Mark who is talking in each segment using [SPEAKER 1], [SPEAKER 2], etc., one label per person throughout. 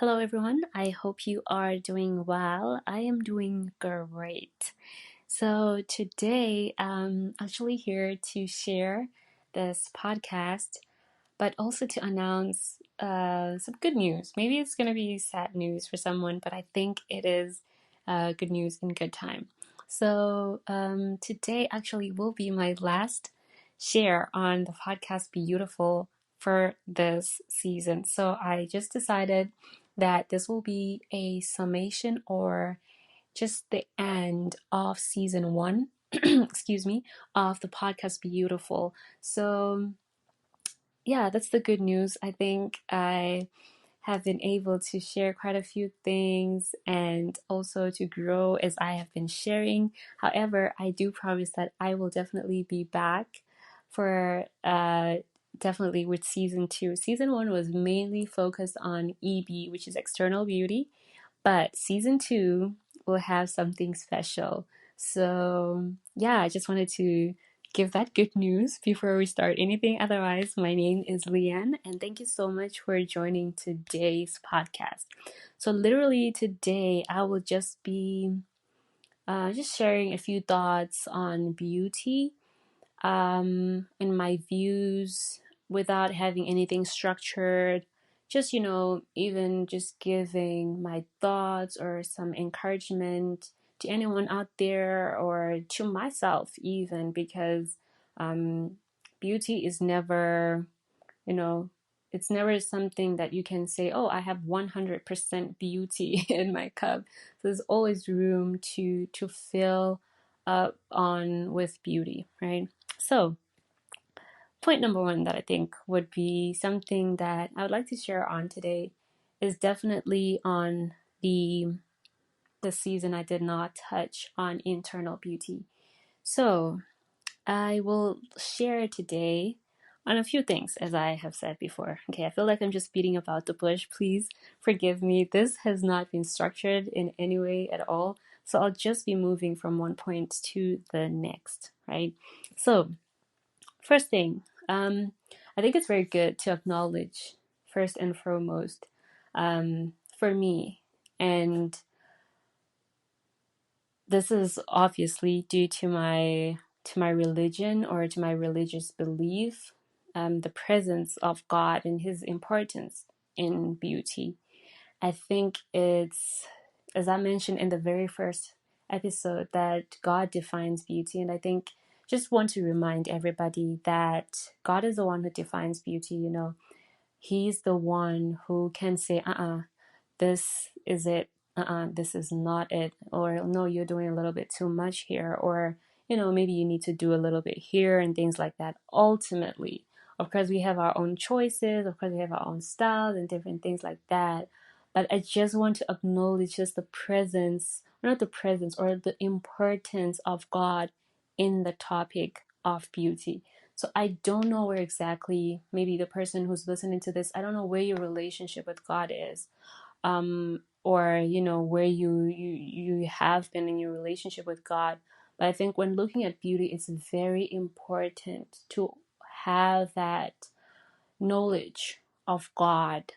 [SPEAKER 1] Hello, everyone. I hope you are doing well. I am doing great. So, today I'm actually here to share this podcast, but also to announce some good news. Maybe it's going to be sad news for someone, but I think it is good news in good time. So, today actually will be my last share on the podcast Beautiful for this season. So, I just decided that this will be a summation or just the end of season one, excuse me, of the podcast Beautiful. So, yeah, that's the good news. I think I have been able to share quite a few things and also to grow as I have been sharing. However, I do promise that I will definitely be back for definitely with season two. Season one was mainly focused on EB, which is external beauty, but season two will have something special. So, yeah, I just wanted to give that good news before we start anything. Otherwise, my name is Leanne, and thank you so much for joining today's podcast. So, literally, today I will just be just sharing a few thoughts on beauty and my views without having anything structured. Just, even just giving my thoughts or some encouragement to anyone out there or to myself, even because um, beauty is never, you know, it's never something that you can say, oh, I have 100% beauty in my cup. So there's always room to fill up on with beauty, right? So, point number one that I think would be something that I would like to share on today is definitely on the season I did not touch on internal beauty. So, I will share today on a few things, as I have said before. Okay, I feel like I'm just beating about the bush. Please forgive me. This has not been structured in any way at all. So I'll just be moving from one point to the next, right? So, first thing, I think it's very good to acknowledge first and foremost, for me, and this is obviously due to my religion or to my religious belief, the presence of God and His importance in beauty. I think it's, as I mentioned in the very first episode, that God defines beauty. And I think just want to remind everybody that God is the one who defines beauty. He's the one who can say, this is it, this is not it, or no, you're doing a little bit too much here, or, maybe you need to do a little bit here and things like that. Ultimately, of course, we have our own choices, of course, we have our own styles and different things like that. But I just want to acknowledge just the presence, or not the presence, or the importance of God in the topic of beauty. So I don't know where exactly, maybe the person who's listening to this, I don't know where your relationship with God is, or where you have been in your relationship with God. But I think when looking at beauty, it's very important to have that knowledge of God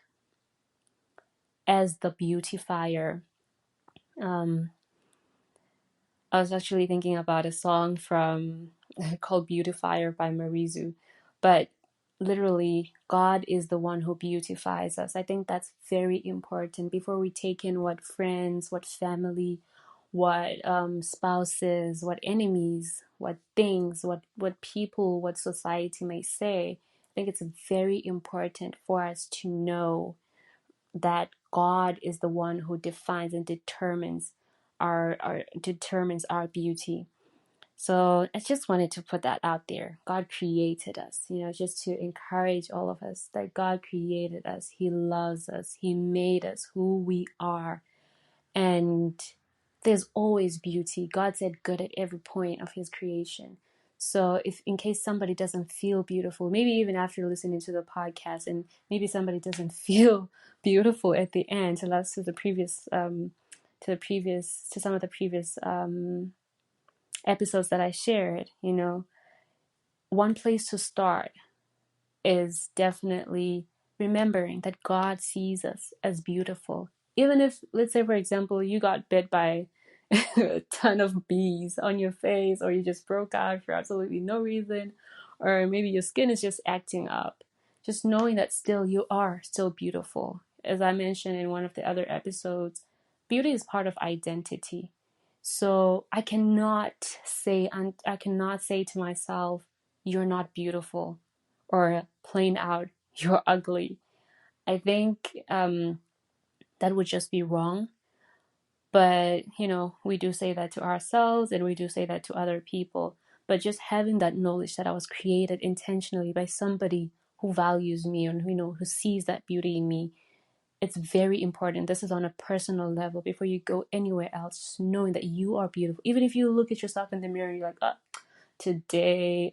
[SPEAKER 1] as the beautifier. I was actually thinking about a song from called Beautifier by Marizu, but literally God is the one who beautifies us. I think that's very important before we take in what friends, what family, what spouses, what enemies, what things, what people, what society may say. I think it's very important for us to know that God is the one who defines and determines our beauty. So I just wanted to put that out there. God created us, just to encourage all of us that God created us. He loves us. He made us who we are. And there's always beauty. God said good at every point of His creation. So if in case somebody doesn't feel beautiful, maybe even after listening to the podcast, and maybe somebody doesn't feel beautiful at the end, so that's to some of the previous episodes that I shared, one place to start is definitely remembering that God sees us as beautiful. Even if, let's say, for example, you got bit by a ton of bees on your face, or you just broke out for absolutely no reason, or maybe your skin is just acting up. Just knowing that still you are still beautiful. As I mentioned in one of the other episodes, beauty is part of identity. So I cannot say to myself, you're not beautiful, or plain out, you're ugly. I think that would just be wrong. But, we do say that to ourselves and we do say that to other people. But just having that knowledge that I was created intentionally by somebody who values me and who sees that beauty in me, it's very important. This is on a personal level. Before you go anywhere else, just knowing that you are beautiful. Even if you look at yourself in the mirror and you're like, oh, today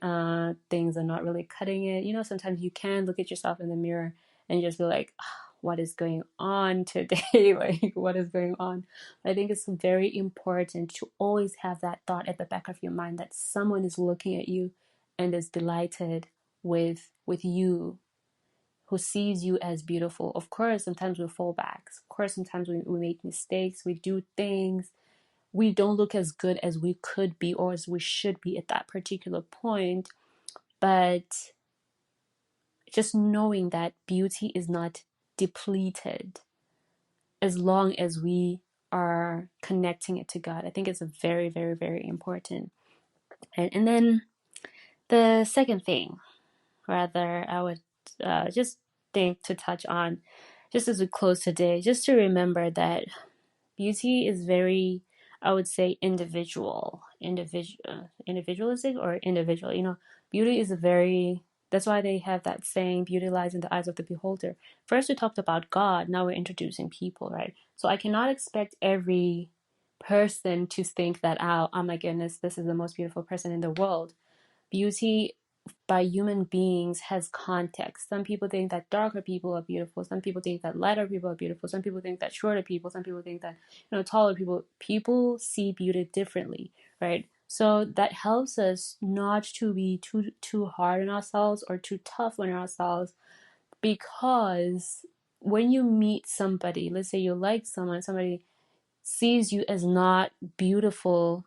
[SPEAKER 1] things are not really cutting it. Sometimes you can look at yourself in the mirror and just be like, what is going on today? Like, what is going on? I think it's very important to always have that thought at the back of your mind that someone is looking at you and is delighted with you, who sees you as beautiful. Of course, sometimes we fall back. Of course, sometimes we make mistakes. We do things. We don't look as good as we could be or as we should be at that particular point. But just knowing that beauty is not depleted as long as we are connecting it to God, I think it's a very, very, very important. And then the second thing, rather, I would just think to touch on, just as we close today, just to remember that beauty is very, I would say, individualistic or individual. Beauty is that's why they have that saying, beauty lies in the eyes of the beholder. First we talked about God, now we're introducing people, right? So I cannot expect every person to think that, oh my goodness, this is the most beautiful person in the world. Beauty by human beings has context. Some people think that darker people are beautiful. Some people think that lighter people are beautiful. Some people think that shorter people. Some people think that taller people. People see beauty differently, right? So that helps us not to be too hard on ourselves or too tough on ourselves, because when you meet somebody, let's say you like someone, somebody sees you as not beautiful,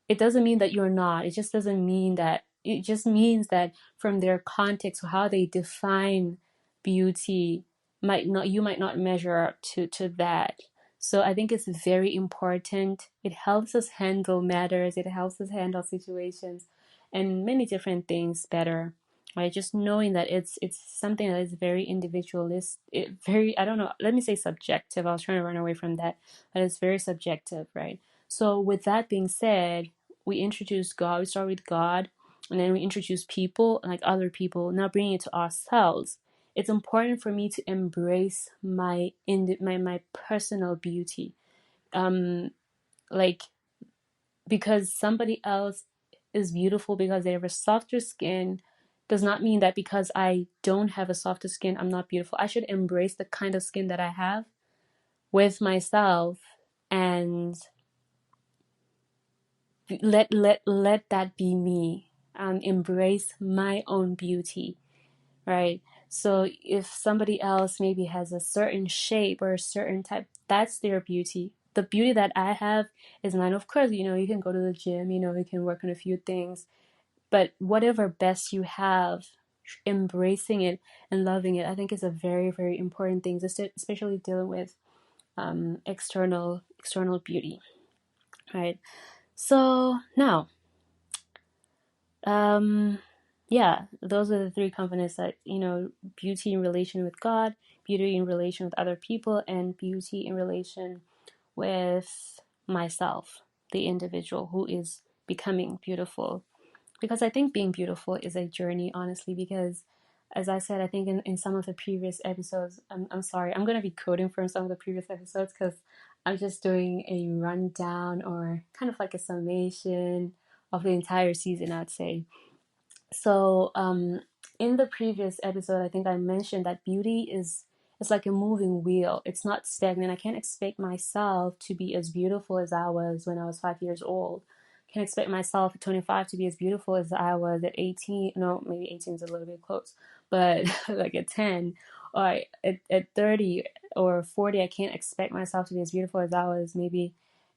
[SPEAKER 1] it doesn't mean that you're not. It just doesn't mean that. It just means that from their context, how they define beauty, you might not measure up to that. So I think it's very important. It helps us handle matters. It helps us handle situations and many different things better. Right? Just knowing that it's something that is very individualist. I don't know. Let me say subjective. I was trying to run away from that, but it's very subjective, right? So with that being said, we introduce God. We start with God, and then we introduce people, like other people. Now bringing it to ourselves. It's important for me to embrace my personal beauty, like, because somebody else is beautiful because they have a softer skin does not mean that because I don't have a softer skin, I'm not beautiful. I should embrace the kind of skin that I have with myself and let that be me, embrace my own beauty, right? So if somebody else maybe has a certain shape or a certain type, that's their beauty. The beauty that I have is mine. Of course, you can go to the gym, you can work on a few things, but whatever best you have, embracing it and loving it, I think is a very, very important thing, especially dealing with external beauty, right? So now, yeah, those are the three components that, beauty in relation with God, beauty in relation with other people, and beauty in relation with myself, the individual who is becoming beautiful. Because I think being beautiful is a journey, honestly, because as I said, I think in some of the previous episodes, I'm sorry, I'm going to be quoting from some of the previous episodes because I'm just doing a rundown or kind of like a summation of the entire season, I'd say. So, in the previous episode, I think I mentioned that beauty is it's like a moving wheel. It's not stagnant. I can't expect myself to be as beautiful as I was when I was 5 years old. I can't expect myself at 25 to be as beautiful as I was at 18. No, maybe 18 is a little bit close, but like at 10 at 30 or 40, I can't expect myself to be as beautiful as I was maybe.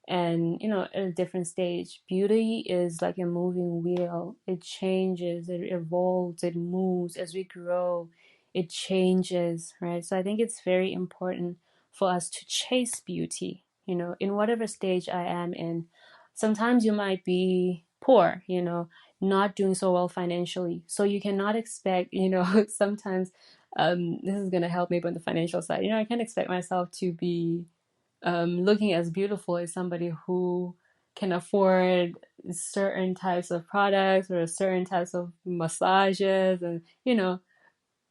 [SPEAKER 1] And, at a different stage, beauty is like a moving wheel. It changes, it evolves, it moves as we grow, it changes, right? So I think it's very important for us to chase beauty, in whatever stage I am in. Sometimes you might be poor, not doing so well financially. So you cannot expect, sometimes this is going to help maybe on the financial side. I can't expect myself to be looking as beautiful as somebody who can afford certain types of products or certain types of massages and,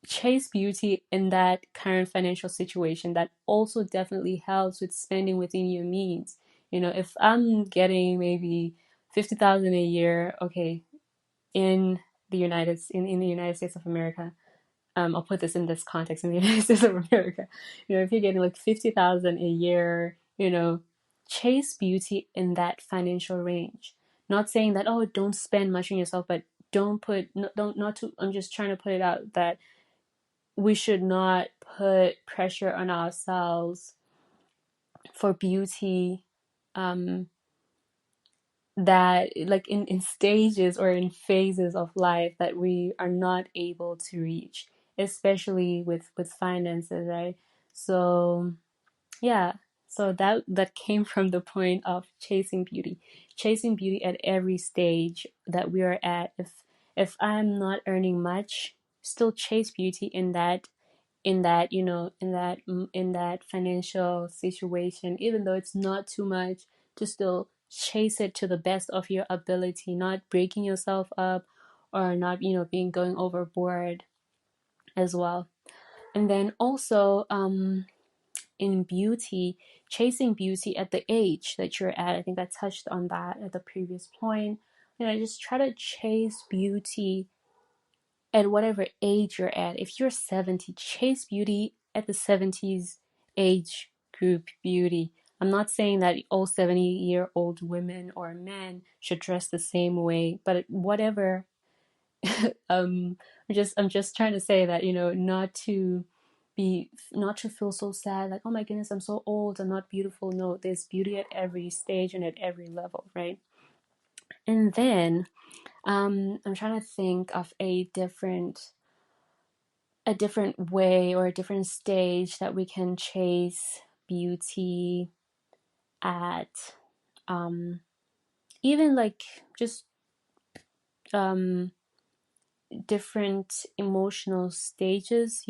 [SPEAKER 1] chase beauty in that current financial situation. That also definitely helps with spending within your means. If I'm getting maybe 50,000 a year, okay, in in the United States of America, I'll put this in this context in the United States of America. If you're getting like 50,000 a year, chase beauty in that financial range. Not saying that, oh, don't spend much on yourself, but don't put no, don't not to. I'm just trying to put it out that we should not put pressure on ourselves for beauty, that like in stages or in phases of life that we are not able to reach, especially with finances, right? So yeah, so that came from the point of chasing beauty at every stage that we are at. If I'm not earning much, still chase beauty in that financial situation, even though it's not too much, to still chase it to the best of your ability, not breaking yourself up or not being going overboard as well. And then also in beauty, chasing beauty at the age that you're at. I think I touched on that at the previous point. Just try to chase beauty at whatever age you're at. If you're 70, chase beauty at the 70s age group beauty. I'm not saying that all 70-year-old women or men should dress the same way, but whatever. I'm just trying to say that, not to feel so sad, like, oh my goodness, I'm so old, I'm not beautiful. No, there's beauty at every stage and at every level, right? And then I'm trying to think of a different way or a different stage that we can chase beauty at, even like just different emotional stages.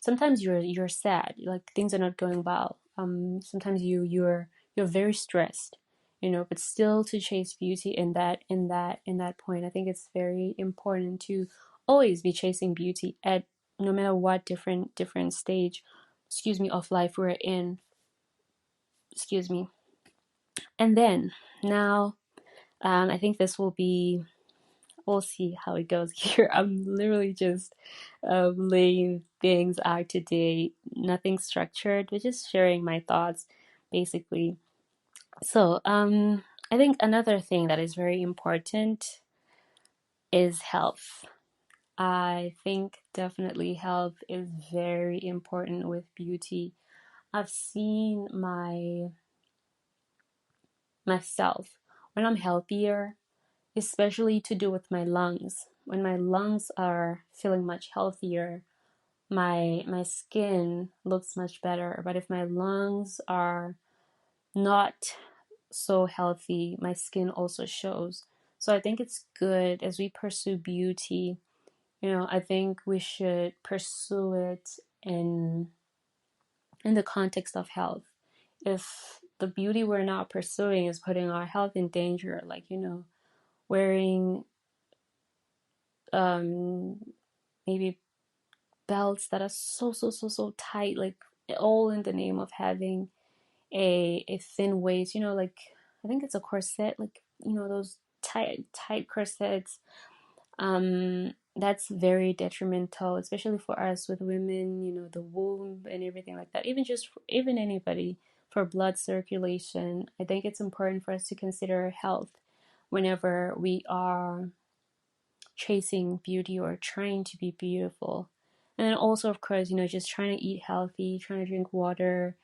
[SPEAKER 1] Sometimes you're sad, like things are not going well. Sometimes you're very stressed, but still to chase beauty in that point. I think it's very important to always be chasing beauty at no matter what different stage, of life we're in. Excuse me. And then now, I think this will be, we'll see how it goes here. I'm literally just laying things out today, nothing structured, but just sharing my thoughts basically. So I think another thing that is very important is health. I think definitely health is very important with beauty. I've seen myself when I'm healthier, especially to do with my lungs. When my lungs are feeling much healthier, my skin looks much better. But if my lungs are not so healthy, my skin also shows. So I think it's good as we pursue beauty. I think we should pursue it in the context of health. If the beauty we're not pursuing is putting our health in danger, like wearing maybe belts that are so tight, like all in the name of having a thin waist, like I think it's a corset, like those tight corsets. That's very detrimental, especially for us with women, the womb and everything like that. Even anybody, for blood circulation. I think it's important for us to consider health whenever we are chasing beauty or trying to be beautiful. And then also, of course, just trying to eat healthy, trying to drink water,